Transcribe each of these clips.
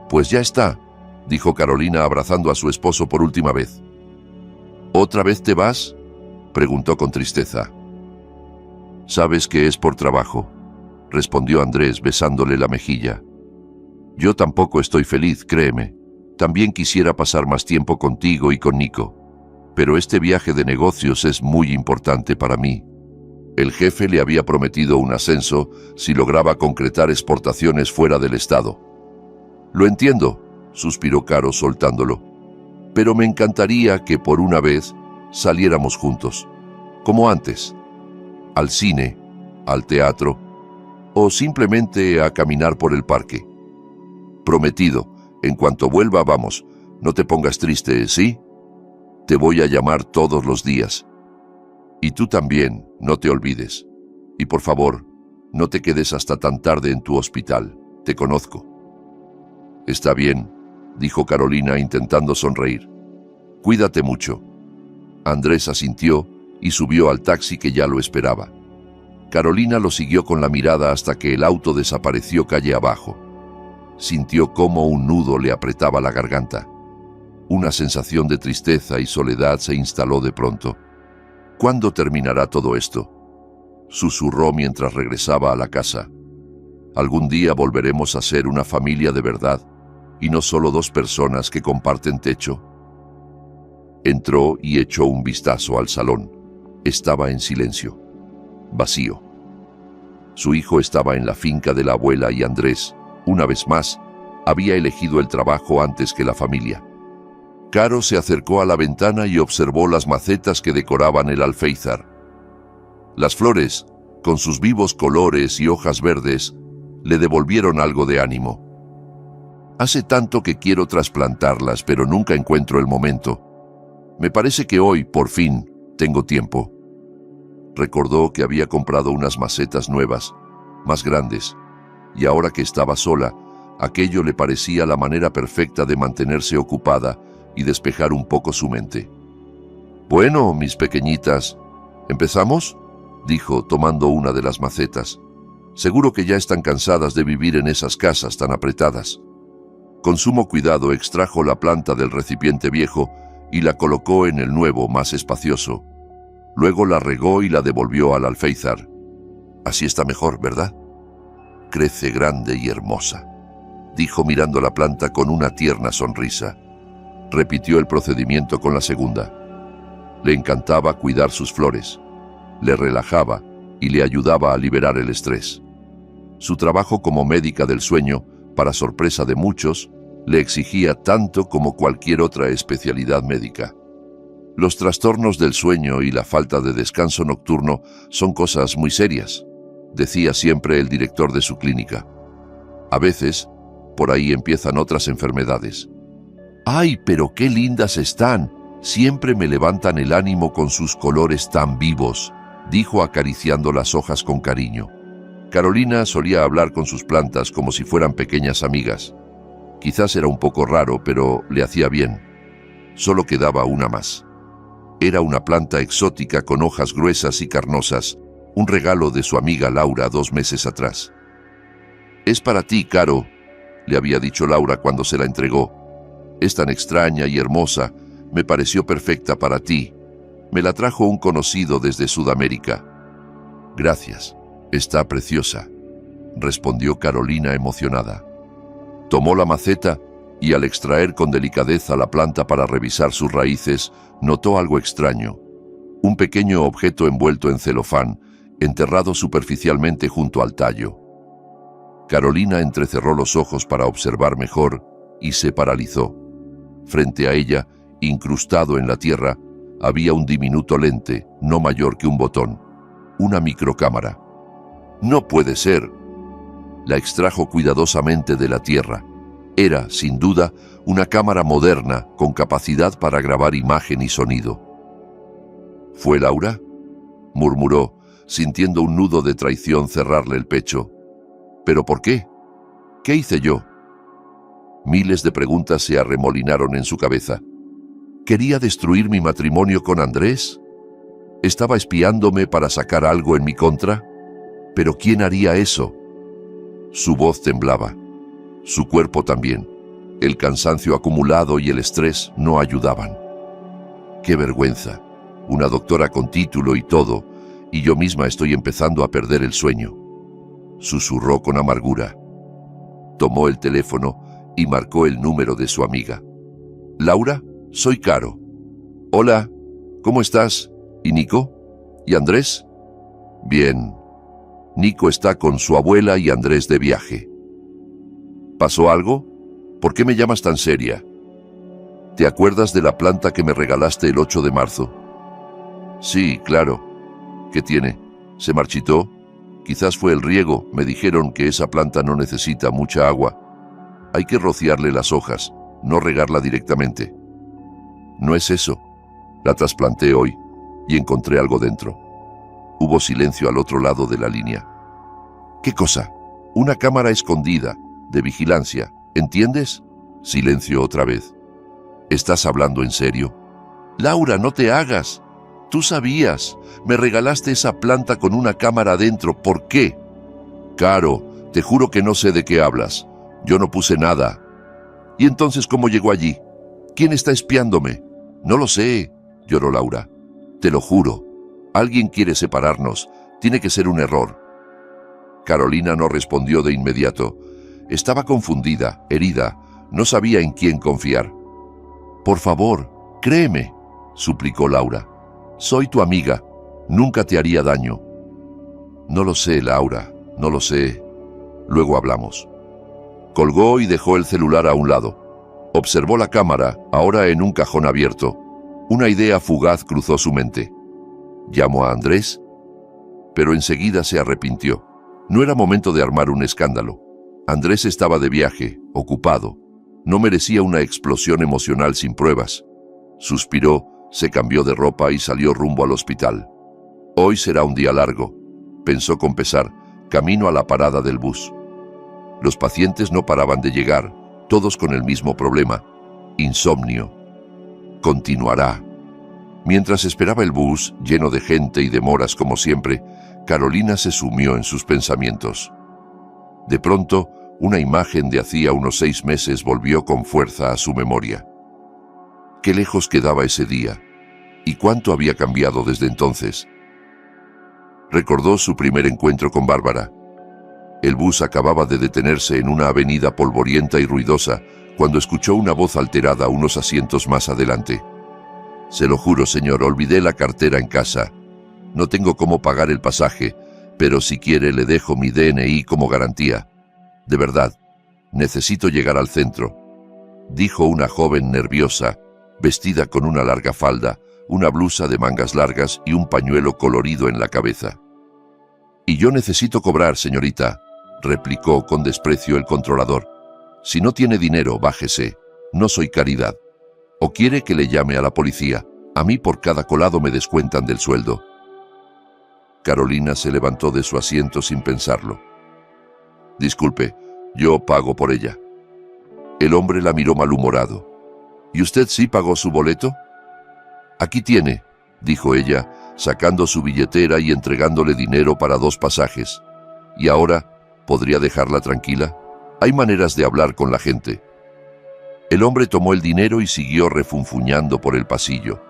Pues ya está, dijo Carolina abrazando a su esposo por última vez. ¿Otra vez te vas?, preguntó con tristeza. Sabes que es por trabajo, respondió Andrés besándole la mejilla. Yo tampoco estoy feliz, créeme. También quisiera pasar más tiempo contigo y con Nico. Pero este viaje de negocios es muy importante para mí. El jefe le había prometido un ascenso si lograba concretar exportaciones fuera del estado. Lo entiendo, suspiró Caro soltándolo. Pero me encantaría que por una vez saliéramos juntos, como antes, al cine, al teatro o simplemente a caminar por el parque. Prometido, en cuanto vuelva vamos, no te pongas triste, ¿sí? Te voy a llamar todos los días. Y tú también, no te olvides. Y por favor, no te quedes hasta tan tarde en tu hospital, te conozco. Está bien, dijo Carolina intentando sonreír. Cuídate mucho. Andrés asintió y subió al taxi que ya lo esperaba. Carolina lo siguió con la mirada hasta que el auto desapareció calle abajo. Sintió cómo un nudo le apretaba la garganta. Una sensación de tristeza y soledad se instaló de pronto. ¿Cuándo terminará todo esto?, susurró mientras regresaba a la casa. Algún día volveremos a ser una familia de verdad, y no solo dos personas que comparten techo. Entró y echó un vistazo al salón. Estaba en silencio, vacío. Su hijo estaba en la finca de la abuela y Andrés, una vez más, había elegido el trabajo antes que la familia. Caro se acercó a la ventana y observó las macetas que decoraban el alféizar. Las flores, con sus vivos colores y hojas verdes, le devolvieron algo de ánimo. Hace tanto que quiero trasplantarlas, pero nunca encuentro el momento. Me parece que hoy, por fin, tengo tiempo. Recordó que había comprado unas macetas nuevas, más grandes, y ahora que estaba sola, aquello le parecía la manera perfecta de mantenerse ocupada y despejar un poco su mente. Bueno, mis pequeñitas, ¿empezamos?, dijo, tomando una de las macetas. Seguro que ya están cansadas de vivir en esas casas tan apretadas. Con sumo cuidado extrajo la planta del recipiente viejo y la colocó en el nuevo, más espacioso. Luego la regó y la devolvió al alféizar. Así está mejor, ¿verdad? Crece grande y hermosa, dijo mirando la planta con una tierna sonrisa. Repitió el procedimiento con la segunda. Le encantaba cuidar sus flores. Le relajaba y le ayudaba a liberar el estrés. Su trabajo como médica del sueño, para sorpresa de muchos, le exigía tanto como cualquier otra especialidad médica. Los trastornos del sueño y la falta de descanso nocturno son cosas muy serias, decía siempre el director de su clínica. A veces, por ahí empiezan otras enfermedades. ¡Ay, pero qué lindas están! Siempre me levantan el ánimo con sus colores tan vivos, dijo acariciando las hojas con cariño. Carolina solía hablar con sus plantas como si fueran pequeñas amigas. Quizás era un poco raro, pero le hacía bien. Solo quedaba una más. Era una planta exótica con hojas gruesas y carnosas, un regalo de su amiga Laura 2 meses atrás. «Es para ti, Caro», le había dicho Laura cuando se la entregó. «Es tan extraña y hermosa, me pareció perfecta para ti. Me la trajo un conocido desde Sudamérica». «Gracias, está preciosa», respondió Carolina emocionada. Tomó la maceta y al extraer con delicadeza la planta para revisar sus raíces, notó algo extraño. Un pequeño objeto envuelto en celofán, enterrado superficialmente junto al tallo. Carolina entrecerró los ojos para observar mejor y se paralizó. Frente a ella, incrustado en la tierra, había un diminuto lente, no mayor que un botón, una microcámara. «No puede ser». La extrajo cuidadosamente de la tierra. Era, sin duda, una cámara moderna con capacidad para grabar imagen y sonido. «¿Fue Laura?», murmuró, sintiendo un nudo de traición cerrarle el pecho. «¿Pero por qué? ¿Qué hice yo?». Miles de preguntas se arremolinaron en su cabeza. ¿Quería destruir mi matrimonio con Andrés? ¿Estaba espiándome para sacar algo en mi contra? ¿Pero quién haría eso? Su voz temblaba. Su cuerpo también. El cansancio acumulado y el estrés no ayudaban. ¡Qué vergüenza! Una doctora con título y todo, y yo misma estoy empezando a perder el sueño. Susurró con amargura. Tomó el teléfono y marcó el número de su amiga. «Laura, soy Caro». «Hola, ¿cómo estás? ¿Y Nico? ¿Y Andrés?» «Bien. Nico está con su abuela y Andrés de viaje». «¿Pasó algo? ¿Por qué me llamas tan seria? ¿Te acuerdas de la planta que me regalaste el 8 de marzo? Sí, claro. ¿Qué tiene? ¿Se marchitó? Quizás fue el riego. Me dijeron que esa planta no necesita mucha agua. Hay que rociarle las hojas, no regarla directamente. No es eso. La trasplanté hoy y encontré algo dentro. Hubo silencio al otro lado de la línea. ¿Qué cosa? Una cámara escondida, de vigilancia. ¿Entiendes? Silencio otra vez. ¿Estás hablando en serio? Laura, no te hagas. Tú sabías. Me regalaste esa planta con una cámara dentro. ¿Por qué? Caro, te juro que no sé de qué hablas. Yo no puse nada. ¿Y entonces cómo llegó allí? ¿Quién está espiándome? No lo sé, lloró Laura. Te lo juro. Alguien quiere separarnos. Tiene que ser un error. Carolina no respondió de inmediato. Estaba confundida, herida. No sabía en quién confiar. Por favor, créeme, suplicó Laura. Soy tu amiga. Nunca te haría daño. No lo sé, Laura. No lo sé. Luego hablamos. Colgó y dejó el celular a un lado. Observó la cámara, ahora en un cajón abierto. Una idea fugaz cruzó su mente. ¿Llamo a Andrés? Pero enseguida se arrepintió. No era momento de armar un escándalo. Andrés estaba de viaje, ocupado. No merecía una explosión emocional sin pruebas. Suspiró, se cambió de ropa y salió rumbo al hospital. Hoy será un día largo, pensó con pesar, camino a la parada del bus. Los pacientes no paraban de llegar, todos con el mismo problema, insomnio. Continuará. Mientras esperaba el bus, lleno de gente y demoras como siempre, Carolina se sumió en sus pensamientos. De pronto, una imagen de hacía unos 6 meses volvió con fuerza a su memoria. Qué lejos quedaba ese día, y cuánto había cambiado desde entonces. Recordó su primer encuentro con Bárbara. El bus acababa de detenerse en una avenida polvorienta y ruidosa cuando escuchó una voz alterada unos asientos más adelante. «Se lo juro, señor, olvidé la cartera en casa. No tengo cómo pagar el pasaje, pero si quiere le dejo mi DNI como garantía. De verdad, necesito llegar al centro», dijo una joven nerviosa, vestida con una larga falda, una blusa de mangas largas y un pañuelo colorido en la cabeza. «Y yo necesito cobrar, señorita», replicó con desprecio el controlador. «Si no tiene dinero, bájese. No soy caridad. ¿O quiere que le llame a la policía? A mí por cada colado me descuentan del sueldo». Carolina se levantó de su asiento sin pensarlo. «Disculpe, yo pago por ella». El hombre la miró malhumorado. «¿Y usted sí pagó su boleto?» «Aquí tiene», dijo ella, sacando su billetera y entregándole dinero para 2 pasajes. «¿Y ahora, podría dejarla tranquila? Hay maneras de hablar con la gente». El hombre tomó el dinero y siguió refunfuñando por el pasillo.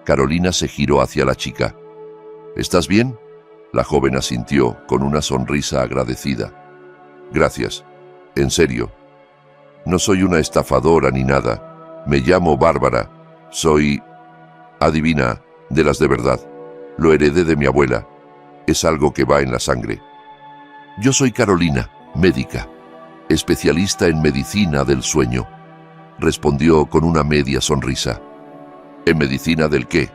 Carolina se giró hacia la chica. «¿Estás bien?» La joven asintió con una sonrisa agradecida. «Gracias. En serio. No soy una estafadora ni nada. Me llamo Bárbara. Soy... adivina, de las de verdad. Lo heredé de mi abuela. Es algo que va en la sangre». «Yo soy Carolina, médica, especialista en medicina del sueño», respondió con una media sonrisa. «¿En medicina del qué?»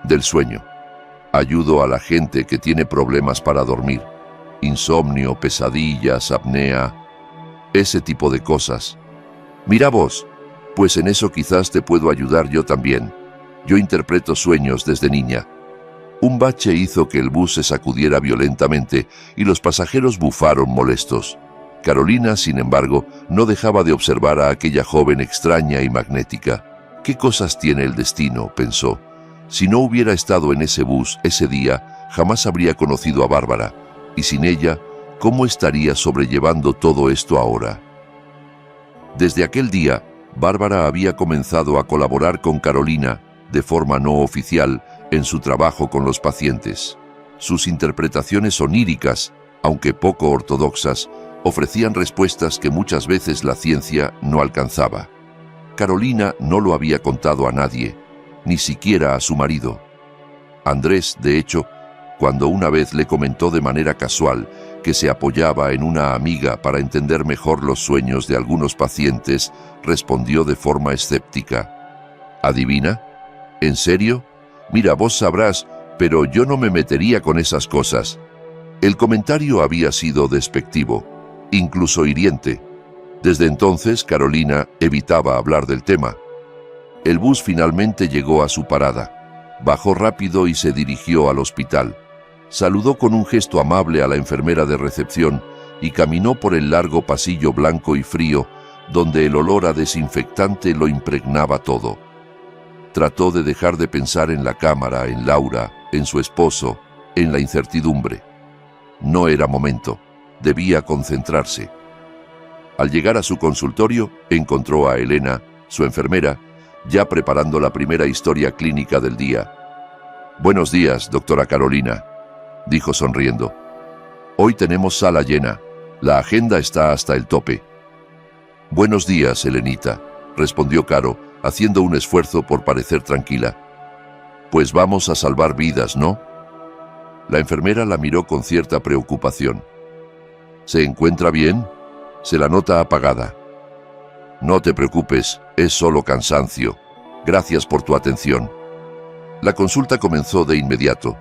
«Del sueño. Ayudo a la gente que tiene problemas para dormir. Insomnio, pesadillas, apnea, ese tipo de cosas. Mira vos, pues en eso quizás te puedo ayudar yo también. Yo interpreto sueños desde niña». Un bache hizo que el bus se sacudiera violentamente y los pasajeros bufaron molestos. Carolina, sin embargo, no dejaba de observar a aquella joven extraña y magnética. «¿Qué cosas tiene el destino?», pensó. Si no hubiera estado en ese bus ese día, jamás habría conocido a Bárbara, y sin ella, ¿cómo estaría sobrellevando todo esto ahora? Desde aquel día, Bárbara había comenzado a colaborar con Carolina, de forma no oficial, en su trabajo con los pacientes. Sus interpretaciones oníricas, aunque poco ortodoxas, ofrecían respuestas que muchas veces la ciencia no alcanzaba. Carolina no lo había contado a nadie, ni siquiera a su marido. Andrés, de hecho, cuando una vez le comentó de manera casual que se apoyaba en una amiga para entender mejor los sueños de algunos pacientes, respondió de forma escéptica. ¿Adivina? ¿En serio? Mira, vos sabrás, pero yo no me metería con esas cosas. El comentario había sido despectivo, incluso hiriente. Desde entonces, Carolina evitaba hablar del tema. El bus finalmente llegó a su parada. Bajó rápido y se dirigió al hospital. Saludó con un gesto amable a la enfermera de recepción y caminó por el largo pasillo blanco y frío, donde el olor a desinfectante lo impregnaba todo. Trató de dejar de pensar en la cámara, en Laura, en su esposo, en la incertidumbre. No era momento, debía concentrarse. Al llegar a su consultorio, encontró a Elena, su enfermera, ya preparando la primera historia clínica del día. «Buenos días, doctora Carolina», dijo sonriendo. «Hoy tenemos sala llena. La agenda está hasta el tope». «Buenos días, Elenita», respondió Caro, haciendo un esfuerzo por parecer tranquila. «Pues vamos a salvar vidas, ¿no?». La enfermera la miró con cierta preocupación. «¿Se encuentra bien? Se la nota apagada». «No te preocupes, es solo cansancio. Gracias por tu atención». La consulta comenzó de inmediato.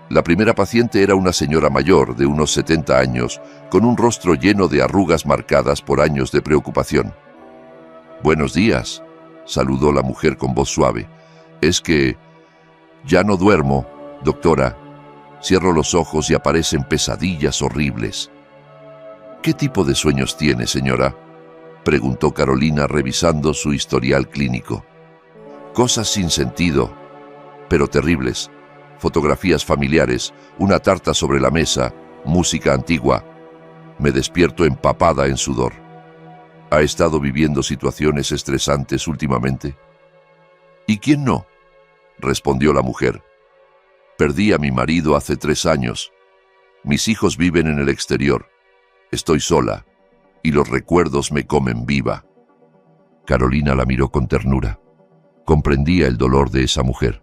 La primera paciente era una señora mayor, de unos 70 años, con un rostro lleno de arrugas marcadas por años de preocupación. «Buenos días», saludó la mujer con voz suave. «Es que ya no duermo, doctora. Cierro los ojos y aparecen pesadillas horribles». «¿Qué tipo de sueños tiene, señora?», preguntó Carolina revisando su historial clínico. «Cosas sin sentido, pero terribles. Fotografías familiares, una tarta sobre la mesa, música antigua. Me despierto empapada en sudor». ¿Ha estado viviendo situaciones estresantes últimamente? «¿Y quién no?», respondió la mujer. «Perdí a mi marido hace 3 años. Mis hijos viven en el exterior. Estoy sola, y los recuerdos me comen viva». Carolina la miró con ternura. Comprendía el dolor de esa mujer.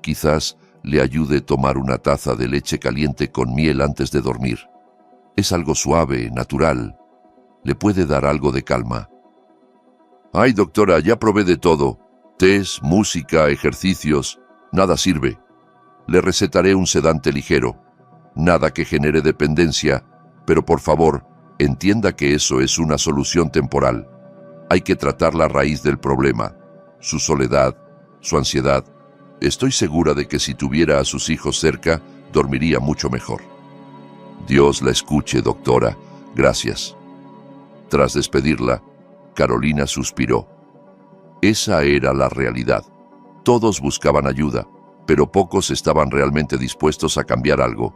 «Quizás le ayude tomar una taza de leche caliente con miel antes de dormir. Es algo suave, natural. Le puede dar algo de calma». «Ay, doctora, ya probé de todo. Tés, música, ejercicios. Nada sirve. Le recetaré un sedante ligero. Nada que genere dependencia, pero por favor, entienda que eso es una solución temporal. Hay que tratar la raíz del problema, su soledad, su ansiedad. Estoy segura de que si tuviera a sus hijos cerca, dormiría mucho mejor». «Dios la escuche, doctora. Gracias». Tras despedirla, Carolina suspiró. Esa era la realidad. Todos buscaban ayuda, pero pocos estaban realmente dispuestos a cambiar algo.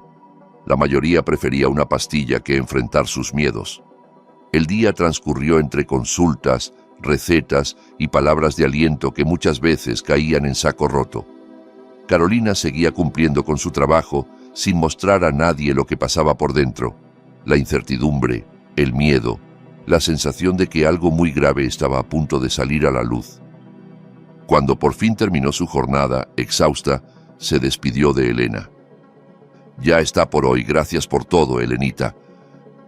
La mayoría prefería una pastilla que enfrentar sus miedos. El día transcurrió entre consultas, recetas y palabras de aliento que muchas veces caían en saco roto. Carolina seguía cumpliendo con su trabajo sin mostrar a nadie lo que pasaba por dentro. La incertidumbre, el miedo, la sensación de que algo muy grave estaba a punto de salir a la luz. Cuando por fin terminó su jornada, exhausta, se despidió de Elena. «Ya está por hoy, gracias por todo, Elenita.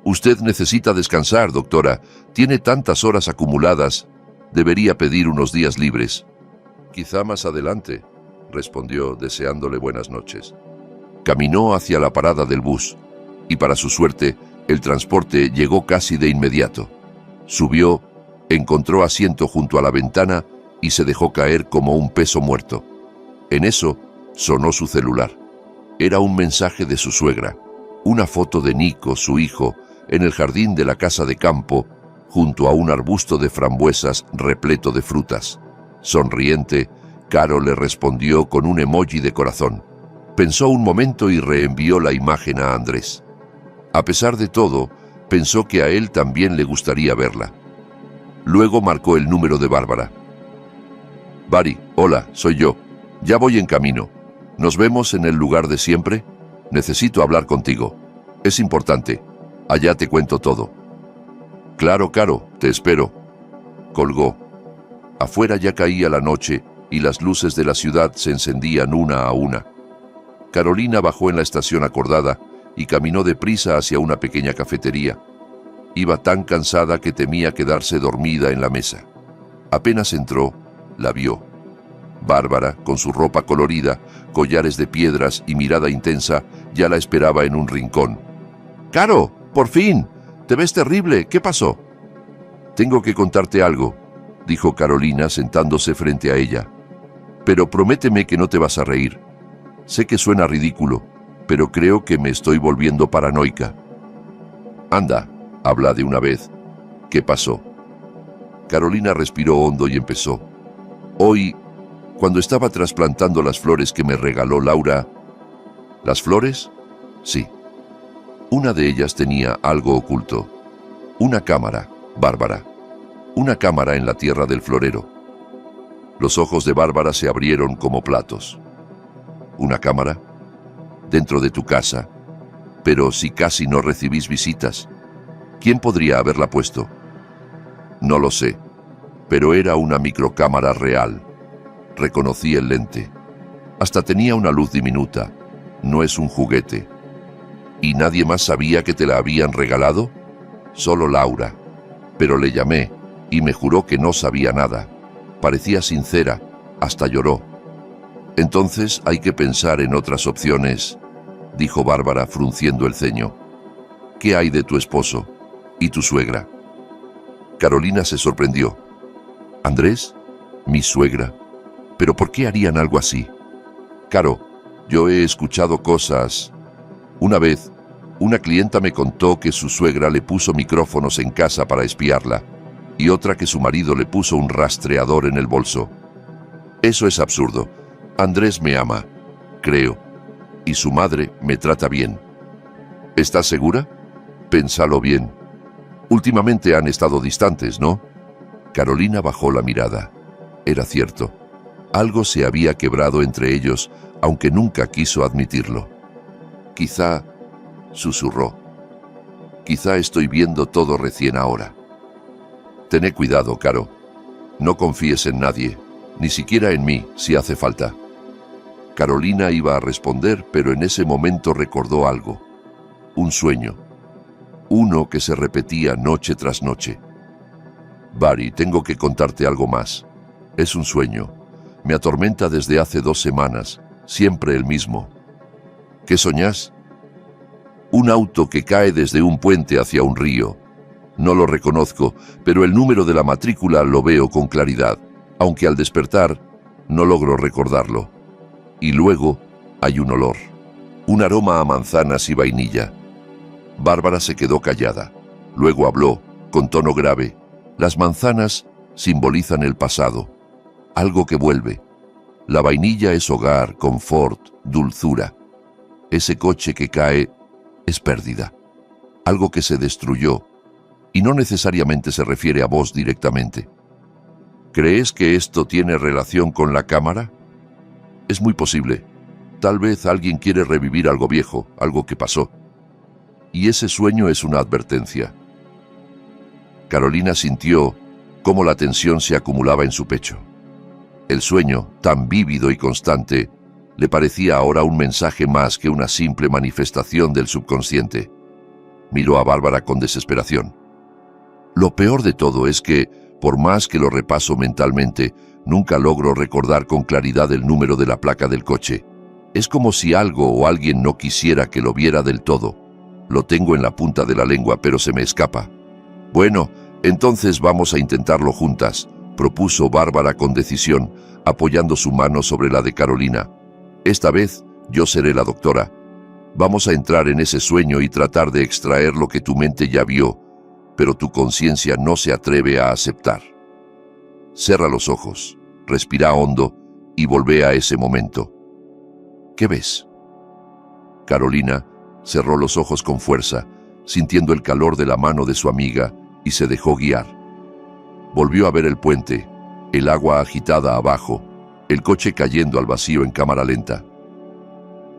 Usted necesita descansar, doctora. Tiene tantas horas acumuladas. Debería pedir unos días libres». «Quizá más adelante», respondió, deseándole buenas noches. Caminó hacia la parada del bus, y para su suerte, el transporte llegó casi de inmediato. Subió, encontró asiento junto a la ventana y se dejó caer como un peso muerto. En eso, sonó su celular. Era un mensaje de su suegra, una foto de Nico, su hijo, en el jardín de la casa de campo, junto a un arbusto de frambuesas repleto de frutas. Sonriente, Caro le respondió con un emoji de corazón. Pensó un momento y reenvió la imagen a Andrés. A pesar de todo, pensó que a él también le gustaría verla. Luego marcó el número de Bárbara. Bari, hola, soy yo. Ya voy en camino. ¿Nos vemos en el lugar de siempre? Necesito hablar contigo. Es importante. Allá te cuento todo. Claro, Caro, te espero. Colgó. Afuera ya caía la noche y las luces de la ciudad se encendían una a una. Carolina bajó en la estación acordada y caminó deprisa hacia una pequeña cafetería. Iba tan cansada que temía quedarse dormida en la mesa. Apenas entró, la vio. Bárbara, con su ropa colorida, collares de piedras y mirada intensa, ya la esperaba en un rincón. «¡Caro! ¡Por fin! Te ves terrible. ¿Qué pasó?» «Tengo que contarte algo», dijo Carolina sentándose frente a ella. «Pero prométeme que no te vas a reír. Sé que suena ridículo, pero creo que me estoy volviendo paranoica». «Anda, habla de una vez. ¿Qué pasó?» Carolina respiró hondo y empezó. «Hoy, cuando estaba trasplantando las flores que me regaló Laura...» «¿Las flores?» «Sí. Una de ellas tenía algo oculto. Una cámara, Bárbara. Una cámara en la tierra del florero». Los ojos de Bárbara se abrieron como platos. «¿Una cámara? Dentro de tu casa. Pero si casi no recibís visitas, ¿quién podría haberla puesto?» «No lo sé, pero era una microcámara real. Reconocí el lente. Hasta tenía una luz diminuta. No es un juguete». «¿Y nadie más sabía que te la habían regalado?» «Solo Laura. Pero le llamé y me juró que no sabía nada. Parecía sincera, hasta lloró». «Entonces hay que pensar en otras opciones», dijo Bárbara frunciendo el ceño. «¿Qué hay de tu esposo y tu suegra?» Carolina se sorprendió. «¿Andrés? ¿Mi suegra? ¿Pero por qué harían algo así?» «Caro, yo he escuchado cosas. Una vez, una clienta me contó que su suegra le puso micrófonos en casa para espiarla, y otra que su marido le puso un rastreador en el bolso. Eso es absurdo. Andrés me ama, creo, y su madre me trata bien». «¿Estás segura? Pénsalo bien. Últimamente han estado distantes, ¿no?» Carolina bajó la mirada. Era cierto. Algo se había quebrado entre ellos, aunque nunca quiso admitirlo. «Quizá», susurró, «quizá estoy viendo todo recién ahora». «Tené cuidado, Caro. No confíes en nadie, ni siquiera en mí, si hace falta». Carolina iba a responder, pero en ese momento recordó algo. Un sueño. Uno que se repetía noche tras noche. «Bari, tengo que contarte algo más. Es un sueño. Me atormenta desde hace 2 semanas, siempre el mismo». «¿Qué soñás?» «Un auto que cae desde un puente hacia un río. No lo reconozco, pero el número de la matrícula lo veo con claridad, aunque al despertar no logro recordarlo. Y luego hay un olor, un aroma a manzanas y vainilla». Bárbara se quedó callada. Luego habló, con tono grave. «Las manzanas simbolizan el pasado, algo que vuelve. La vainilla es hogar, confort, dulzura. Ese coche que cae es pérdida, algo que se destruyó, y no necesariamente se refiere a vos directamente». «¿Crees que esto tiene relación con la cámara?» «Es muy posible. Tal vez alguien quiere revivir algo viejo, algo que pasó. Y ese sueño es una advertencia». Carolina sintió cómo la tensión se acumulaba en su pecho. El sueño, tan vívido y constante, le parecía ahora un mensaje más que una simple manifestación del subconsciente. Miró a Bárbara con desesperación. «Lo peor de todo es que, por más que lo repaso mentalmente, nunca logro recordar con claridad el número de la placa del coche. Es como si algo o alguien no quisiera que lo viera del todo. Lo tengo en la punta de la lengua, pero se me escapa». «Bueno, entonces vamos a intentarlo juntas», propuso Bárbara con decisión, apoyando su mano sobre la de Carolina. «Esta vez yo seré la doctora. Vamos a entrar en ese sueño y tratar de extraer lo que tu mente ya vio, pero tu conciencia no se atreve a aceptar. Cierra los ojos, respira hondo y volvé a ese momento. ¿Qué ves?» Carolina cerró los ojos con fuerza, sintiendo el calor de la mano de su amiga, y se dejó guiar. Volvió a ver el puente, el agua agitada abajo, el coche cayendo al vacío en cámara lenta.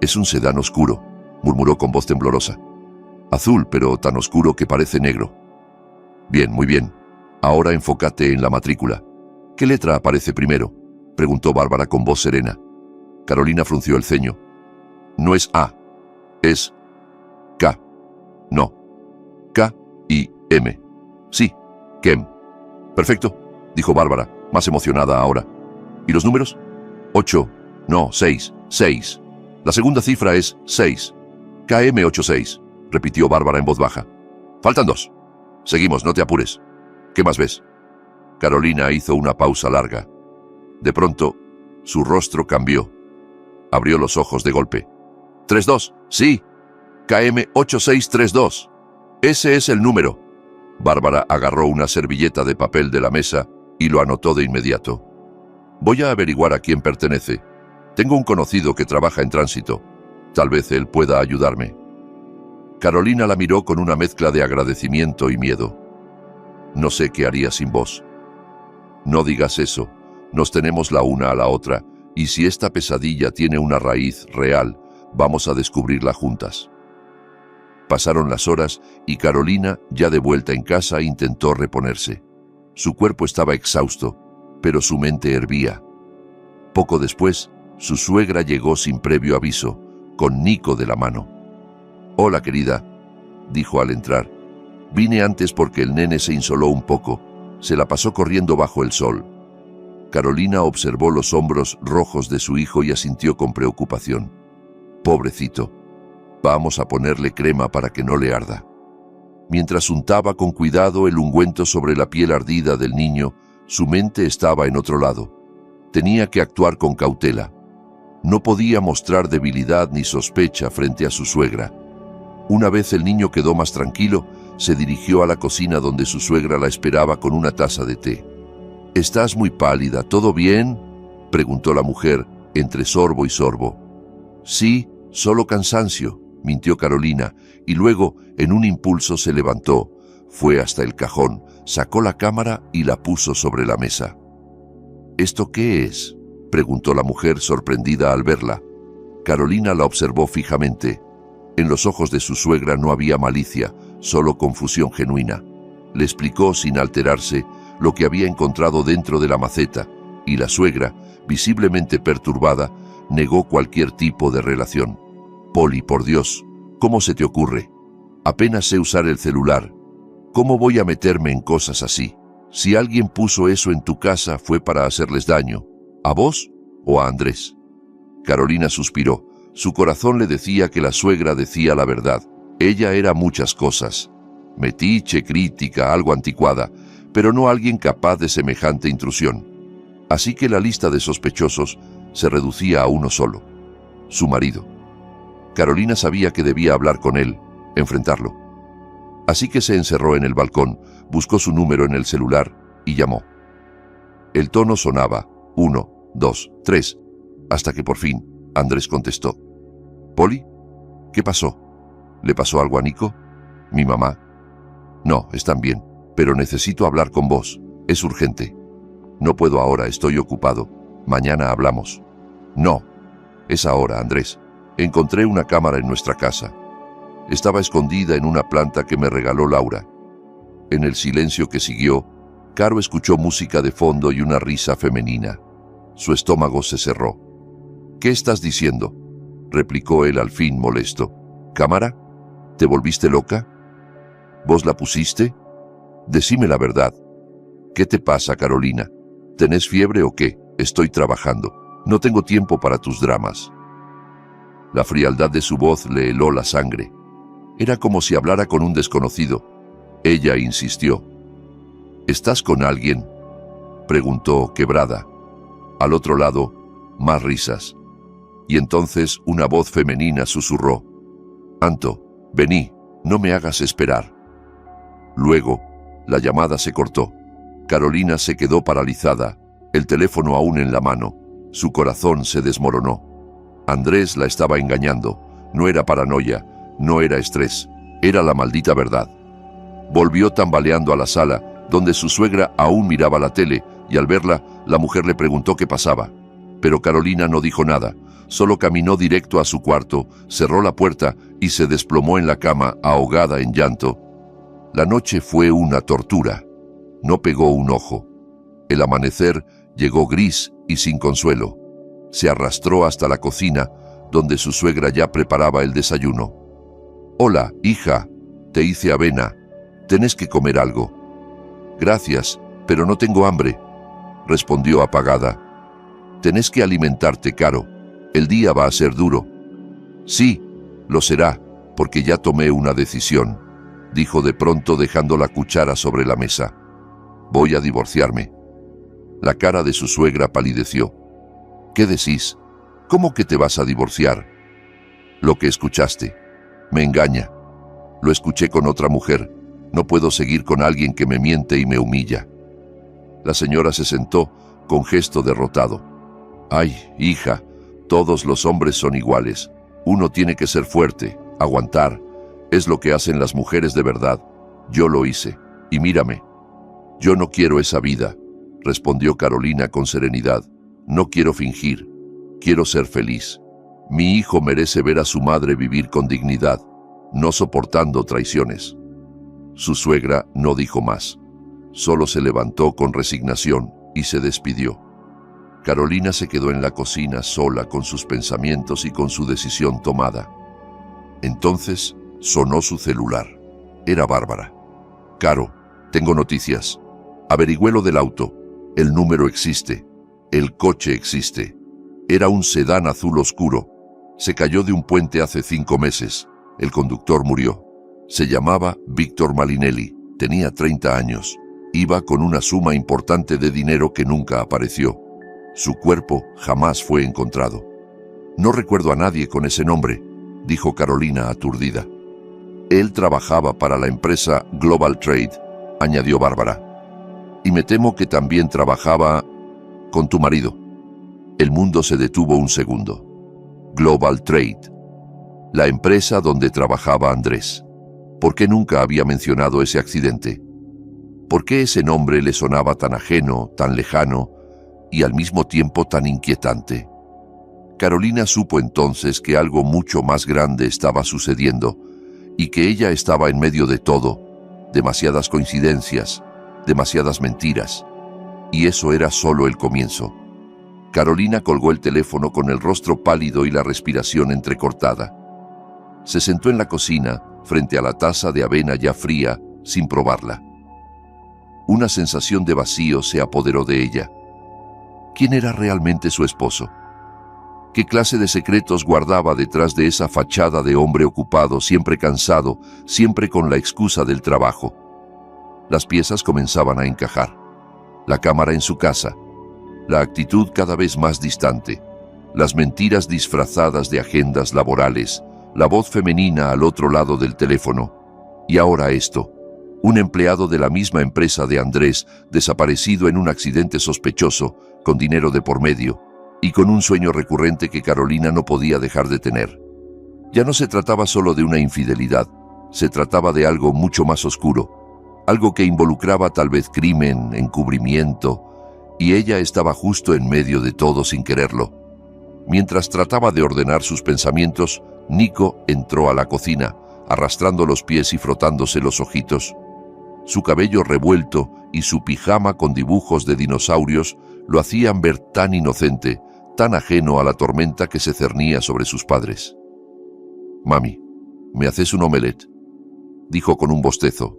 «Es un sedán oscuro», murmuró con voz temblorosa. «Azul, pero tan oscuro que parece negro». «Bien, muy bien. Ahora enfócate en la matrícula. ¿Qué letra aparece primero?», preguntó Bárbara con voz serena. Carolina frunció el ceño. «No es A, es K. No, K y M. Sí, Kem». «Perfecto», dijo Bárbara, más emocionada ahora. «¿Y los números?». 8, no, 6, 6. La segunda cifra es 6. KM86, repitió Bárbara en voz baja. «Faltan 2. Seguimos, no te apures. ¿Qué más ves?». Carolina hizo una pausa larga. De pronto, su rostro cambió. Abrió los ojos de golpe. «32, sí. KM8632. Ese es el número». Bárbara agarró una servilleta de papel de la mesa y lo anotó de inmediato. «Voy a averiguar a quién pertenece. Tengo un conocido que trabaja en tránsito. Tal vez él pueda ayudarme». Carolina la miró con una mezcla de agradecimiento y miedo. «No sé qué haría sin vos». «No digas eso. Nos tenemos la una a la otra, y si esta pesadilla tiene una raíz real, vamos a descubrirla juntas». Pasaron las horas y Carolina, ya de vuelta en casa, intentó reponerse. Su cuerpo estaba exhausto, pero su mente hervía. Poco después, su suegra llegó sin previo aviso, con Nico de la mano. «Hola, querida», dijo al entrar. «Vine antes porque el nene se insoló un poco. Se la pasó corriendo bajo el sol». Carolina observó los hombros rojos de su hijo y asintió con preocupación. «Pobrecito. Vamos a ponerle crema para que no le arda». Mientras untaba con cuidado el ungüento sobre la piel ardida del niño, su mente estaba en otro lado. Tenía que actuar con cautela. No podía mostrar debilidad ni sospecha frente a su suegra. Una vez el niño quedó más tranquilo, se dirigió a la cocina donde su suegra la esperaba con una taza de té. «Estás muy pálida, ¿todo bien?», preguntó la mujer, entre sorbo y sorbo. «Sí, solo cansancio», mintió Carolina, y luego, en un impulso, se levantó, fue hasta el cajón, sacó la cámara y la puso sobre la mesa. «¿Esto qué es?», preguntó la mujer, sorprendida al verla. Carolina la observó fijamente. En los ojos de su suegra no había malicia, solo confusión genuina. Le explicó sin alterarse lo que había encontrado dentro de la maceta, y la suegra, visiblemente perturbada, negó cualquier tipo de relación. «Poli, por Dios, ¿cómo se te ocurre? Apenas sé usar el celular. ¿Cómo voy a meterme en cosas así? Si alguien puso eso en tu casa fue para hacerles daño. ¿A vos o a Andrés?». Carolina suspiró. Su corazón le decía que la suegra decía la verdad. Ella era muchas cosas. Metiche, crítica, algo anticuada, pero no alguien capaz de semejante intrusión. Así que la lista de sospechosos se reducía a uno solo: su marido. Carolina sabía que debía hablar con él, enfrentarlo. Así que se encerró en el balcón, buscó su número en el celular y llamó. El tono sonaba 1, 2, 3, hasta que por fin Andrés contestó. «¿Poli? ¿Qué pasó? ¿Le pasó algo a Nico? ¿Mi mamá?». «No, están bien, pero necesito hablar con vos. Es urgente». «No puedo ahora, estoy ocupado. Mañana hablamos». «No, es ahora, Andrés. Encontré una cámara en nuestra casa. Estaba escondida en una planta que me regaló Laura». En el silencio que siguió, Caro escuchó música de fondo y una risa femenina. Su estómago se cerró. «¿Qué estás diciendo?», replicó él al fin molesto. «¿Cámara? ¿Te volviste loca? ¿Vos la pusiste? Decime la verdad. ¿Qué te pasa, Carolina? ¿Tenés fiebre o qué? Estoy trabajando. No tengo tiempo para tus dramas». La frialdad de su voz le heló la sangre. Era como si hablara con un desconocido. Ella insistió. «¿Estás con alguien?», preguntó, quebrada. Al otro lado, más risas. Y entonces una voz femenina susurró. «Anto, vení, no me hagas esperar». Luego, la llamada se cortó. Carolina se quedó paralizada, el teléfono aún en la mano. Su corazón se desmoronó. Andrés la estaba engañando. No era paranoia, no era estrés, era la maldita verdad. Volvió tambaleando a la sala donde su suegra aún miraba la tele, y al verla, la mujer le preguntó qué pasaba. Pero Carolina no dijo nada, solo caminó directo a su cuarto, cerró la puerta y se desplomó en la cama, ahogada en llanto. La noche fue una tortura. No pegó un ojo. El amanecer llegó gris y sin consuelo. Se arrastró hasta la cocina, donde su suegra ya preparaba el desayuno. «Hola, hija, te hice avena. Tenés que comer algo». «Gracias, pero no tengo hambre», respondió apagada. «Tenés que alimentarte, Caro. El día va a ser duro». «Sí, lo será, porque ya tomé una decisión», dijo de pronto dejando la cuchara sobre la mesa. «Voy a divorciarme». La cara de su suegra palideció. «¿Qué decís? ¿Cómo que te vas a divorciar?» «Lo que escuchaste. Me engaña. Lo escuché con otra mujer. No puedo seguir con alguien que me miente y me humilla». La señora se sentó con gesto derrotado. «Ay, hija, todos los hombres son iguales. Uno tiene que ser fuerte, aguantar. Es lo que hacen las mujeres de verdad. Yo lo hice. Y mírame». «Yo no quiero esa vida», respondió Carolina con serenidad. «No quiero fingir. Quiero ser feliz. Mi hijo merece ver a su madre vivir con dignidad, no soportando traiciones». Su suegra no dijo más. Solo se levantó con resignación y se despidió. Carolina se quedó en la cocina sola con sus pensamientos y con su decisión tomada. Entonces sonó su celular. Era Bárbara. «Caro, tengo noticias. Averigüé lo del auto. El número existe. El coche existe. Era un sedán azul oscuro. Se cayó de un puente hace 5 meses. El conductor murió. Se llamaba Víctor Malinelli. Tenía 30 años. Iba con una suma importante de dinero que nunca apareció. Su cuerpo jamás fue encontrado». «No recuerdo a nadie con ese nombre», dijo Carolina aturdida. «Él trabajaba para la empresa Global Trade», añadió Bárbara. «Y me temo que también trabajaba con tu marido». El mundo se detuvo un segundo. Global Trade. La empresa donde trabajaba Andrés. ¿Por qué nunca había mencionado ese accidente? ¿Por qué ese nombre le sonaba tan ajeno, tan lejano y al mismo tiempo tan inquietante? Carolina supo entonces que algo mucho más grande estaba sucediendo y que ella estaba en medio de todo, demasiadas coincidencias, demasiadas mentiras, y eso era solo el comienzo. Carolina colgó el teléfono con el rostro pálido y la respiración entrecortada. Se sentó en la cocina, frente a la taza de avena ya fría, sin probarla. Una sensación de vacío se apoderó de ella. ¿Quién era realmente su esposo? ¿Qué clase de secretos guardaba detrás de esa fachada de hombre ocupado, siempre cansado, siempre con la excusa del trabajo? Las piezas comenzaban a encajar. La cámara en su casa, la actitud cada vez más distante, las mentiras disfrazadas de agendas laborales, la voz femenina al otro lado del teléfono. Y ahora esto, un empleado de la misma empresa de Andrés, desaparecido en un accidente sospechoso, con dinero de por medio, y con un sueño recurrente que Carolina no podía dejar de tener. Ya no se trataba solo de una infidelidad, se trataba de algo mucho más oscuro, algo que involucraba tal vez crimen, encubrimiento, y ella estaba justo en medio de todo sin quererlo. Mientras trataba de ordenar sus pensamientos, Nico entró a la cocina, arrastrando los pies y frotándose los ojitos. Su cabello revuelto y su pijama con dibujos de dinosaurios lo hacían ver tan inocente, tan ajeno a la tormenta que se cernía sobre sus padres. «Mami, ¿me haces un omelette?», dijo con un bostezo.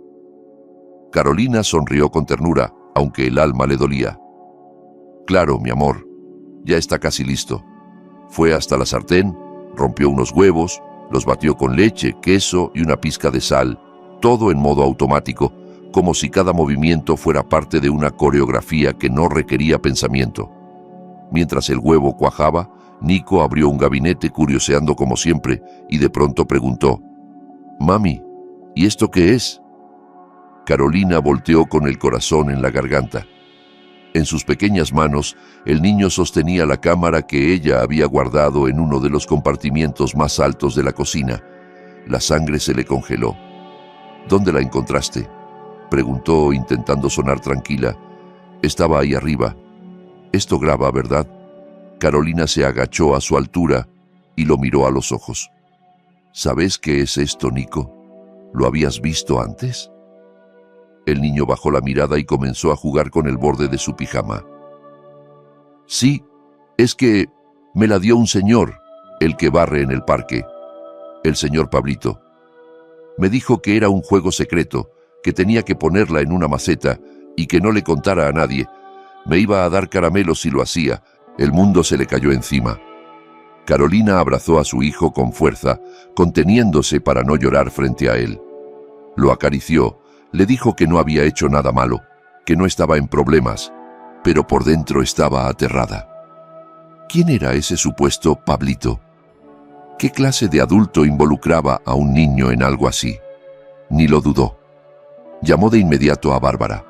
Carolina sonrió con ternura, aunque el alma le dolía. «Claro, mi amor, ya está casi listo». Fue hasta la sartén, rompió unos huevos, los batió con leche, queso y una pizca de sal, todo en modo automático, como si cada movimiento fuera parte de una coreografía que no requería pensamiento. Mientras el huevo cuajaba, Nico abrió un gabinete curioseando como siempre y de pronto preguntó: «Mami, ¿y esto qué es?». Carolina volteó con el corazón en la garganta. En sus pequeñas manos, el niño sostenía la cámara que ella había guardado en uno de los compartimientos más altos de la cocina. La sangre se le congeló. «¿Dónde la encontraste?». Preguntó intentando sonar tranquila. Estaba ahí arriba. Esto graba, ¿verdad? Carolina se agachó a su altura y lo miró a los ojos. ¿Sabes qué es esto, Nico? ¿Lo habías visto antes? El niño bajó la mirada y comenzó a jugar con el borde de su pijama. Sí, es que me la dio un señor, el que barre en el parque. El señor Pablito. Me dijo que era un juego secreto, que tenía que ponerla en una maceta y que no le contara a nadie. Me iba a dar caramelos si lo hacía. El mundo se le cayó encima. Carolina abrazó a su hijo con fuerza, conteniéndose para no llorar frente a él. Lo acarició, le dijo que no había hecho nada malo, que no estaba en problemas, pero por dentro estaba aterrada. ¿Quién era ese supuesto Pablito? ¿Qué clase de adulto involucraba a un niño en algo así? Ni lo dudó. Llamó de inmediato a Bárbara.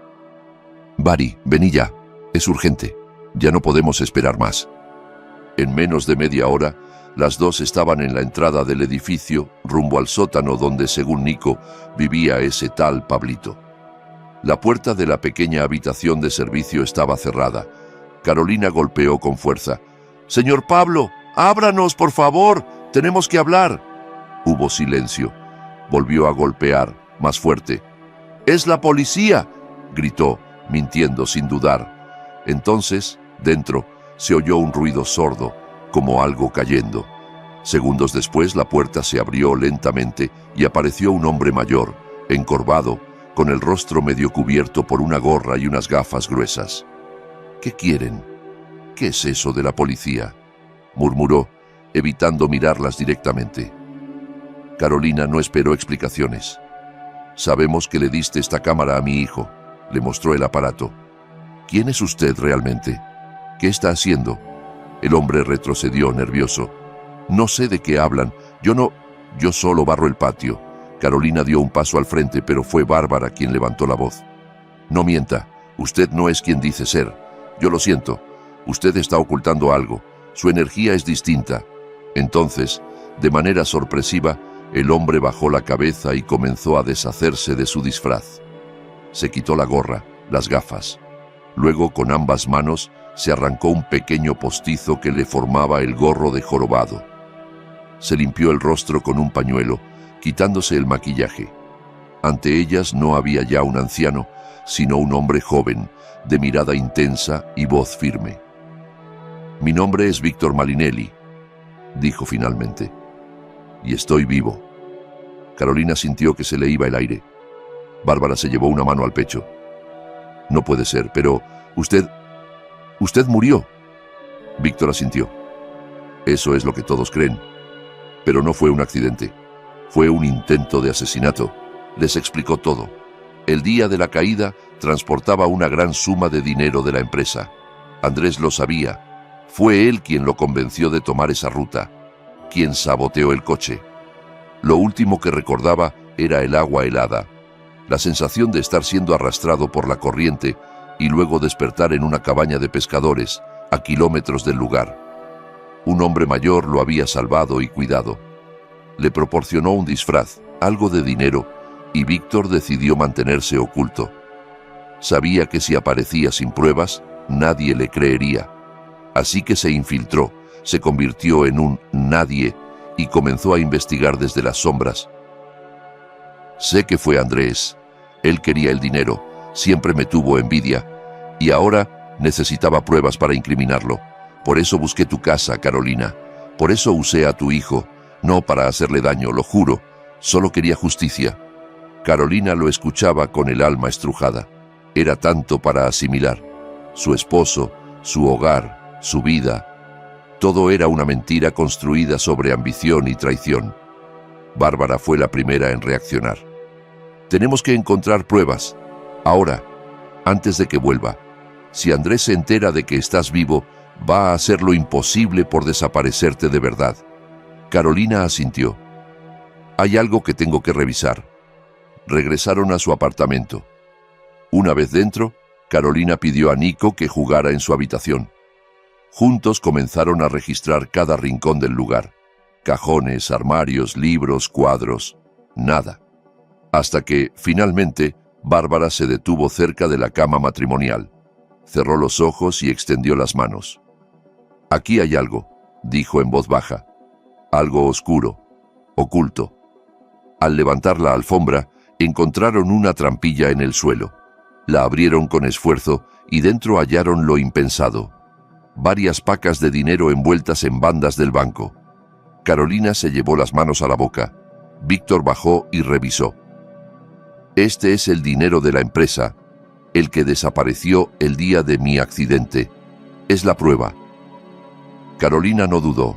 «Bari, vení ya. Es urgente. Ya no podemos esperar más». En menos de media hora, las dos estaban en la entrada del edificio, rumbo al sótano donde, según Nico, vivía ese tal Pablito. La puerta de la pequeña habitación de servicio estaba cerrada. Carolina golpeó con fuerza. «Señor Pablo, ábranos, por favor. Tenemos que hablar». Hubo silencio. Volvió a golpear, más fuerte. «¡Es la policía!», gritó, mintiendo sin dudar. Entonces, dentro, se oyó un ruido sordo, como algo cayendo. Segundos después, la puerta se abrió lentamente y apareció un hombre mayor, encorvado, con el rostro medio cubierto por una gorra y unas gafas gruesas. «¿Qué quieren? ¿Qué es eso de la policía?», murmuró, evitando mirarlas directamente. Carolina no esperó explicaciones. «Sabemos que le diste esta cámara a mi hijo», le mostró el aparato. «¿Quién es usted realmente? ¿Qué está haciendo?». El hombre retrocedió nervioso. «No sé de qué hablan. Yo solo barro el patio». Carolina dio un paso al frente, pero fue Bárbara quien levantó la voz. «No mienta. Usted no es quien dice ser. Yo lo siento. Usted está ocultando algo. Su energía es distinta». Entonces, de manera sorpresiva, el hombre bajó la cabeza y comenzó a deshacerse de su disfraz. Se quitó la gorra, las gafas. Luego, con ambas manos, se arrancó un pequeño postizo que le formaba el gorro de jorobado. Se limpió el rostro con un pañuelo, quitándose el maquillaje. Ante ellas no había ya un anciano, sino un hombre joven, de mirada intensa y voz firme. «Mi nombre es Víctor Malinelli», dijo finalmente, «y estoy vivo». Carolina sintió que se le iba el aire. Bárbara se llevó una mano al pecho. «No puede ser, pero usted murió». Víctor asintió. «Eso es lo que todos creen. Pero no fue un accidente. Fue un intento de asesinato». Les explicó todo. El día de la caída transportaba una gran suma de dinero de la empresa. Andrés lo sabía. Fue él quien lo convenció de tomar esa ruta, quien saboteó el coche. Lo último que recordaba era el agua helada, la sensación de estar siendo arrastrado por la corriente y luego despertar en una cabaña de pescadores, a kilómetros del lugar. Un hombre mayor lo había salvado y cuidado. Le proporcionó un disfraz, algo de dinero, y Víctor decidió mantenerse oculto. Sabía que si aparecía sin pruebas, nadie le creería. Así que se infiltró, se convirtió en un nadie y comenzó a investigar desde las sombras. «Sé que fue Andrés. Él quería el dinero, siempre me tuvo envidia, y ahora necesitaba pruebas para incriminarlo. Por eso busqué tu casa, Carolina. Por eso usé a tu hijo, no para hacerle daño, lo juro. Solo quería justicia». Carolina lo escuchaba con el alma estrujada. Era tanto para asimilar. Su esposo, su hogar, su vida. Todo era una mentira construida sobre ambición y traición. Bárbara fue la primera en reaccionar. «Tenemos que encontrar pruebas. Ahora, antes de que vuelva. Si Andrés se entera de que estás vivo, va a hacer lo imposible por desaparecerte de verdad». Carolina asintió. «Hay algo que tengo que revisar». Regresaron a su apartamento. Una vez dentro, Carolina pidió a Nico que jugara en su habitación. Juntos comenzaron a registrar cada rincón del lugar. Cajones, armarios, libros, cuadros, nada. Hasta que, finalmente, Bárbara se detuvo cerca de la cama matrimonial. Cerró los ojos y extendió las manos. «Aquí hay algo», dijo en voz baja. «Algo oscuro, oculto». Al levantar la alfombra, encontraron una trampilla en el suelo. La abrieron con esfuerzo y dentro hallaron lo impensado: varias pacas de dinero envueltas en bandas del banco. Carolina se llevó las manos a la boca. Víctor bajó y revisó. «Este es el dinero de la empresa, el que desapareció el día de mi accidente. Es la prueba». Carolina no dudó.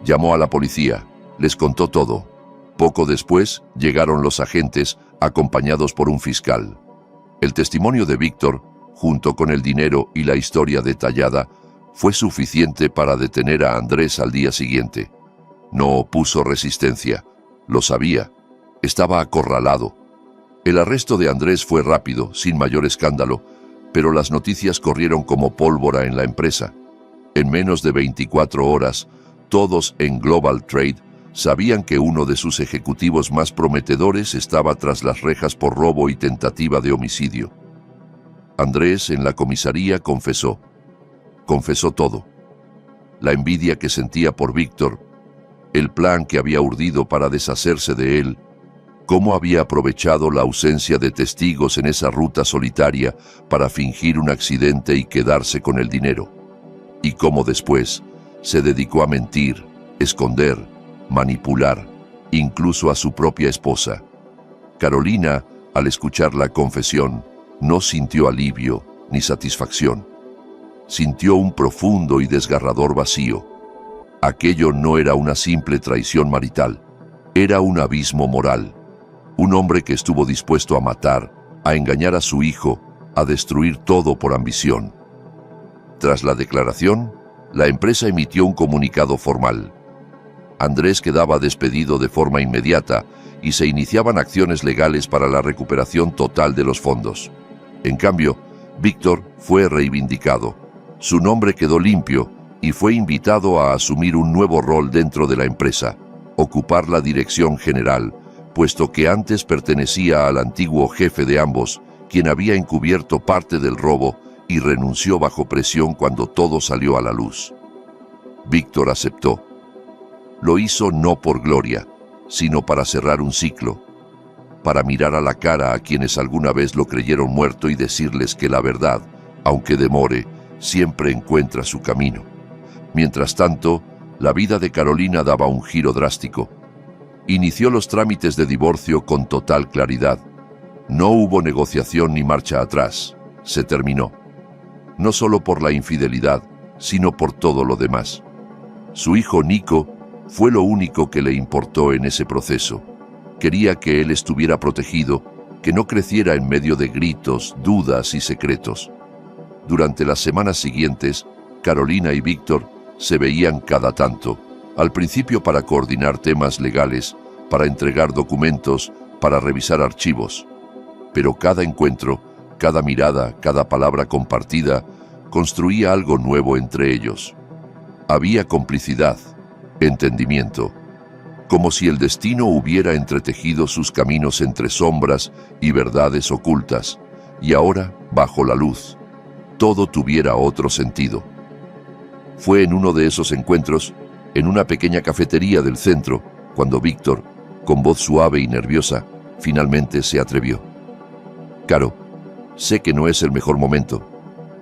Llamó a la policía. Les contó todo. Poco después llegaron los agentes, acompañados por un fiscal. El testimonio de Víctor, junto con el dinero y la historia detallada, fue suficiente para detener a Andrés al día siguiente. No opuso resistencia. Lo sabía. Estaba acorralado. El arresto de Andrés fue rápido, sin mayor escándalo, pero las noticias corrieron como pólvora en la empresa. En menos de 24 horas, todos en Global Trade sabían que uno de sus ejecutivos más prometedores estaba tras las rejas por robo y tentativa de homicidio. Andrés, en la comisaría, confesó todo. La envidia que sentía por Víctor, el plan que había urdido para deshacerse de él, cómo había aprovechado la ausencia de testigos en esa ruta solitaria para fingir un accidente y quedarse con el dinero, y cómo después se dedicó a mentir, esconder, manipular, incluso a su propia esposa. Carolina, al escuchar la confesión, no sintió alivio ni satisfacción. Sintió un profundo y desgarrador vacío. Aquello no era una simple traición marital, era un abismo moral. Un hombre que estuvo dispuesto a matar, a engañar a su hijo, a destruir todo por ambición. Tras la declaración, la empresa emitió un comunicado formal. Andrés quedaba despedido de forma inmediata y se iniciaban acciones legales para la recuperación total de los fondos. En cambio, Víctor fue reivindicado. Su nombre quedó limpio y fue invitado a asumir un nuevo rol dentro de la empresa, ocupar la dirección general, puesto que antes pertenecía al antiguo jefe de ambos, quien había encubierto parte del robo y renunció bajo presión cuando todo salió a la luz. Víctor aceptó. Lo hizo no por gloria, sino para cerrar un ciclo, para mirar a la cara a quienes alguna vez lo creyeron muerto y decirles que la verdad, aunque demore, siempre encuentra su camino. Mientras tanto, la vida de Carolina daba un giro drástico. Inició los trámites de divorcio con total claridad. No hubo negociación ni marcha atrás. Se terminó. No solo por la infidelidad, sino por todo lo demás. Su hijo Nico fue lo único que le importó en ese proceso. Quería que él estuviera protegido, que no creciera en medio de gritos, dudas y secretos. Durante las semanas siguientes, Carolina y Víctor se veían cada tanto, al principio para coordinar temas legales, para entregar documentos, para revisar archivos. Pero cada encuentro, cada mirada, cada palabra compartida, construía algo nuevo entre ellos. Había complicidad, entendimiento, como si el destino hubiera entretejido sus caminos entre sombras y verdades ocultas, y ahora, bajo la luz, todo tuviera otro sentido. Fue en uno de esos encuentros, en una pequeña cafetería del centro, cuando Víctor, con voz suave y nerviosa, finalmente se atrevió. «Caro, sé que no es el mejor momento,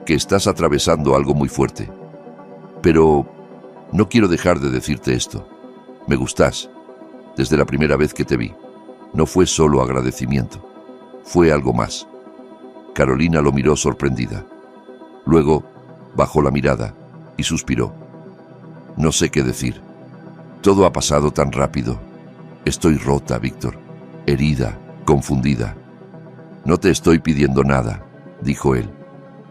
que estás atravesando algo muy fuerte. Pero no quiero dejar de decirte esto. Me gustas, desde la primera vez que te vi. No fue solo agradecimiento, fue algo más». Carolina lo miró sorprendida. Luego bajó la mirada y suspiró. «No sé qué decir. Todo ha pasado tan rápido. Estoy rota, Víctor, herida, confundida. No te estoy pidiendo nada», dijo él.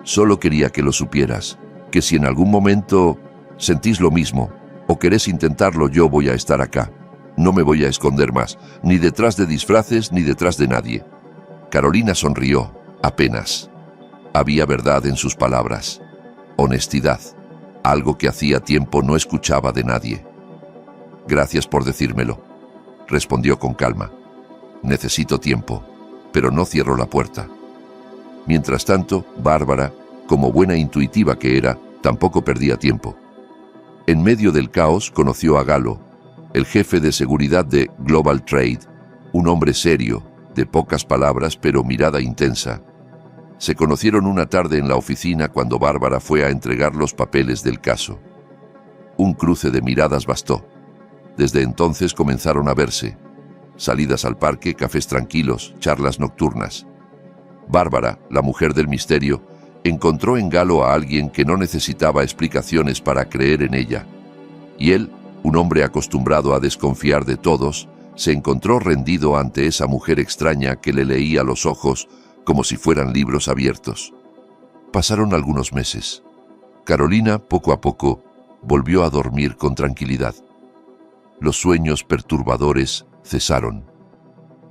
«Solo quería que lo supieras, que si en algún momento sentís lo mismo o querés intentarlo, yo voy a estar acá. No me voy a esconder más, ni detrás de disfraces ni detrás de nadie». Carolina sonrió, apenas. Había verdad en sus palabras, honestidad, algo que hacía tiempo no escuchaba de nadie. «Gracias por decírmelo», respondió con calma. «Necesito tiempo». pero no cerró la puerta. Mientras tanto, Bárbara, como buena intuitiva que era, tampoco perdía tiempo. En medio del caos conoció a Galo, el jefe de seguridad de Global Trade, un hombre serio, de pocas palabras pero mirada intensa. Se conocieron una tarde en la oficina cuando Bárbara fue a entregar los papeles del caso. Un cruce de miradas bastó. Desde entonces comenzaron a verse. Salidas al parque, cafés tranquilos, charlas nocturnas. Bárbara, la mujer del misterio, encontró en Galo a alguien que no necesitaba explicaciones para creer en ella. Y él, un hombre acostumbrado a desconfiar de todos, se encontró rendido ante esa mujer extraña que le leía los ojos como si fueran libros abiertos. Pasaron algunos meses. Carolina, poco a poco, volvió a dormir con tranquilidad. Los sueños perturbadores cesaron.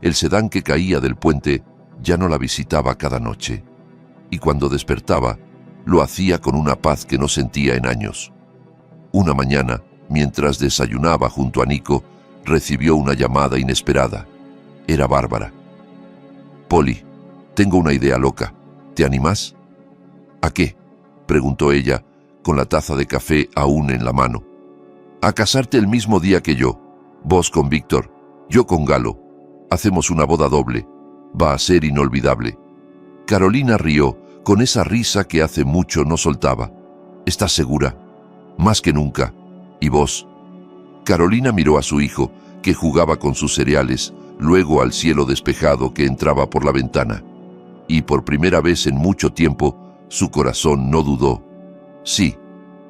El sedán que caía del puente ya no la visitaba cada noche, y cuando despertaba, lo hacía con una paz que no sentía en años. Una mañana, mientras desayunaba junto a Nico, recibió una llamada inesperada. Era Bárbara. «Polly, tengo una idea loca. ¿Te animás?» «¿A qué?», preguntó ella, con la taza de café aún en la mano. «A casarte el mismo día que yo. Vos con Víctor, yo con Galo. Hacemos una boda doble. Va a ser inolvidable». Carolina rió, con esa risa que hace mucho no soltaba. «¿Estás segura?» «Más que nunca. ¿Y vos?» Carolina miró a su hijo, que jugaba con sus cereales, luego al cielo despejado que entraba por la ventana. Y por primera vez en mucho tiempo, su corazón no dudó. «Sí,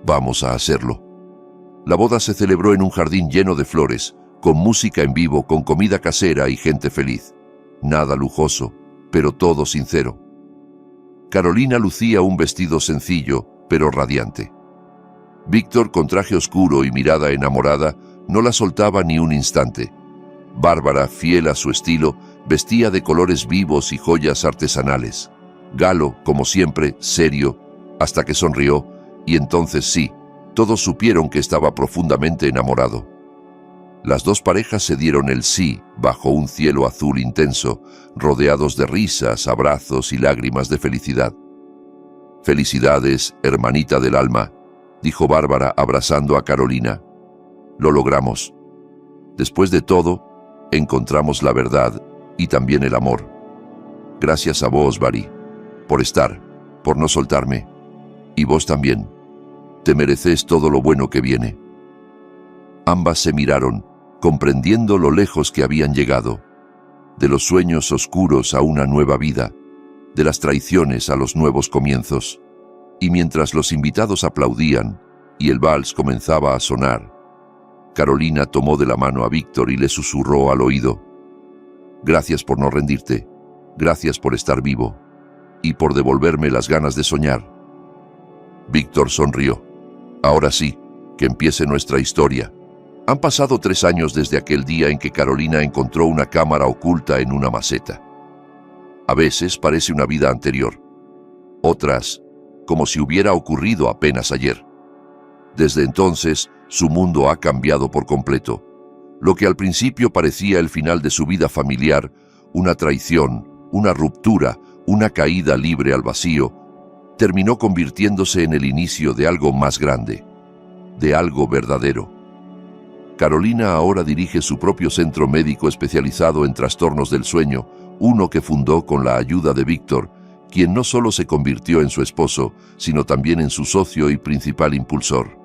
vamos a hacerlo». La boda se celebró en un jardín lleno de flores, con música en vivo, con comida casera y gente feliz. Nada lujoso, pero todo sincero. Carolina lucía un vestido sencillo, pero radiante. Víctor, con traje oscuro y mirada enamorada, no la soltaba ni un instante. Bárbara, fiel a su estilo, vestía de colores vivos y joyas artesanales. Galo, como siempre, serio, hasta que sonrió, y entonces sí, todos supieron que estaba profundamente enamorado. Las dos parejas se dieron el sí bajo un cielo azul intenso, rodeados de risas, abrazos y lágrimas de felicidad. «Felicidades, hermanita del alma», dijo Bárbara abrazando a Carolina. «Lo logramos. Después de todo, encontramos la verdad y también el amor. Gracias a vos, Bari, por estar, por no soltarme. Y vos también. Te mereces todo lo bueno que viene». Ambas se miraron, comprendiendo lo lejos que habían llegado, de los sueños oscuros a una nueva vida, de las traiciones a los nuevos comienzos. Y mientras los invitados aplaudían y el vals comenzaba a sonar, Carolina tomó de la mano a Víctor y le susurró al oído: «Gracias por no rendirte, gracias por estar vivo y por devolverme las ganas de soñar». Víctor sonrió. «Ahora sí, que empiece nuestra historia». Han pasado 3 años desde aquel día en que Carolina encontró una cámara oculta en una maceta. A veces parece una vida anterior, otras como si hubiera ocurrido apenas ayer. Desde entonces, su mundo ha cambiado por completo. Lo que al principio parecía el final de su vida familiar, una traición, una ruptura, una caída libre al vacío, terminó convirtiéndose en el inicio de algo más grande, de algo verdadero. Carolina ahora dirige su propio centro médico especializado en trastornos del sueño, uno que fundó con la ayuda de Víctor, quien no solo se convirtió en su esposo, sino también en su socio y principal impulsor.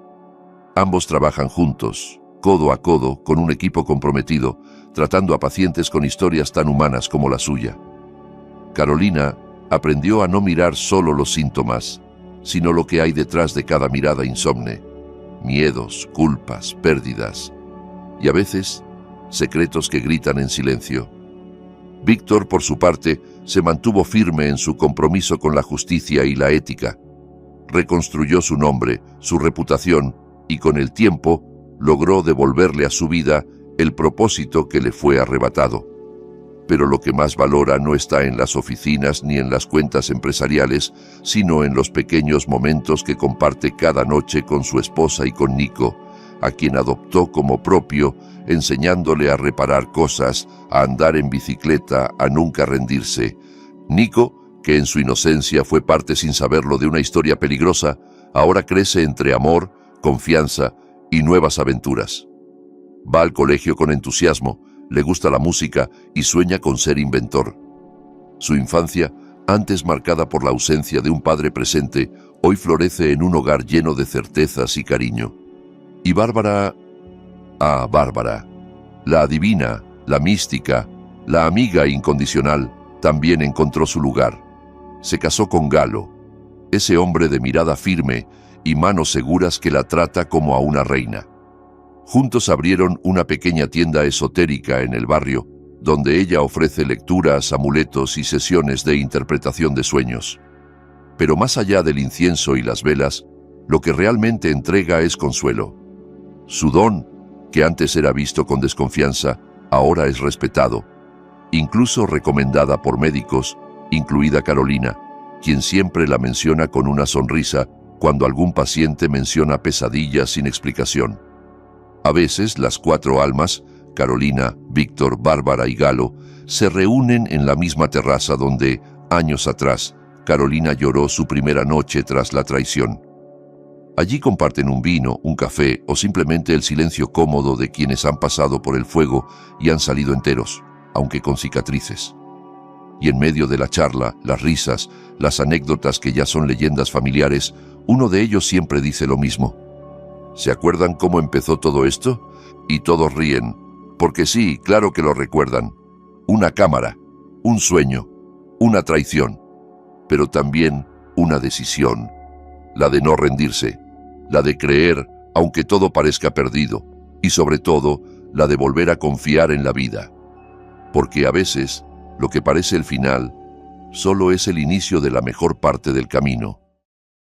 Ambos trabajan juntos, codo a codo, con un equipo comprometido, tratando a pacientes con historias tan humanas como la suya. Carolina aprendió a no mirar solo los síntomas, sino lo que hay detrás de cada mirada insomne: miedos, culpas, pérdidas y a veces secretos que gritan en silencio. Víctor, por su parte, se mantuvo firme en su compromiso con la justicia y la ética. Reconstruyó su nombre, su reputación y con el tiempo logró devolverle a su vida el propósito que le fue arrebatado. Pero lo que más valora no está en las oficinas ni en las cuentas empresariales, sino en los pequeños momentos que comparte cada noche con su esposa y con Nico, a quien adoptó como propio, enseñándole a reparar cosas, a andar en bicicleta, a nunca rendirse. Nico, que en su inocencia fue parte sin saberlo de una historia peligrosa, ahora crece entre amor, confianza y nuevas aventuras. Va al colegio con entusiasmo, le gusta la música y sueña con ser inventor. Su infancia, antes marcada por la ausencia de un padre presente, hoy florece en un hogar lleno de certezas y cariño. Y Bárbara... Bárbara, la adivina, la mística, la amiga incondicional, también encontró su lugar. Se casó con Galo, ese hombre de mirada firme y manos seguras que la trata como a una reina. Juntos abrieron una pequeña tienda esotérica en el barrio, donde ella ofrece lecturas, amuletos y sesiones de interpretación de sueños. Pero más allá del incienso y las velas, lo que realmente entrega es consuelo. Su don, que antes era visto con desconfianza, ahora es respetado, incluso recomendada por médicos, incluida Carolina, quien siempre la menciona con una sonrisa cuando algún paciente menciona pesadillas sin explicación. A veces las 4 almas, Carolina, Víctor, Bárbara y Galo, se reúnen en la misma terraza donde, años atrás, Carolina lloró su primera noche tras la traición. Allí comparten un vino, un café o simplemente el silencio cómodo de quienes han pasado por el fuego y han salido enteros, aunque con cicatrices. Y en medio de la charla, las risas, las anécdotas que ya son leyendas familiares, uno de ellos siempre dice lo mismo. ¿Se acuerdan cómo empezó todo esto? Y todos ríen, porque sí, claro que lo recuerdan. Una cámara, un sueño, una traición, pero también una decisión, la de no rendirse, la de creer aunque todo parezca perdido, y sobre todo, la de volver a confiar en la vida. Porque a veces, lo que parece el final, solo es el inicio de la mejor parte del camino.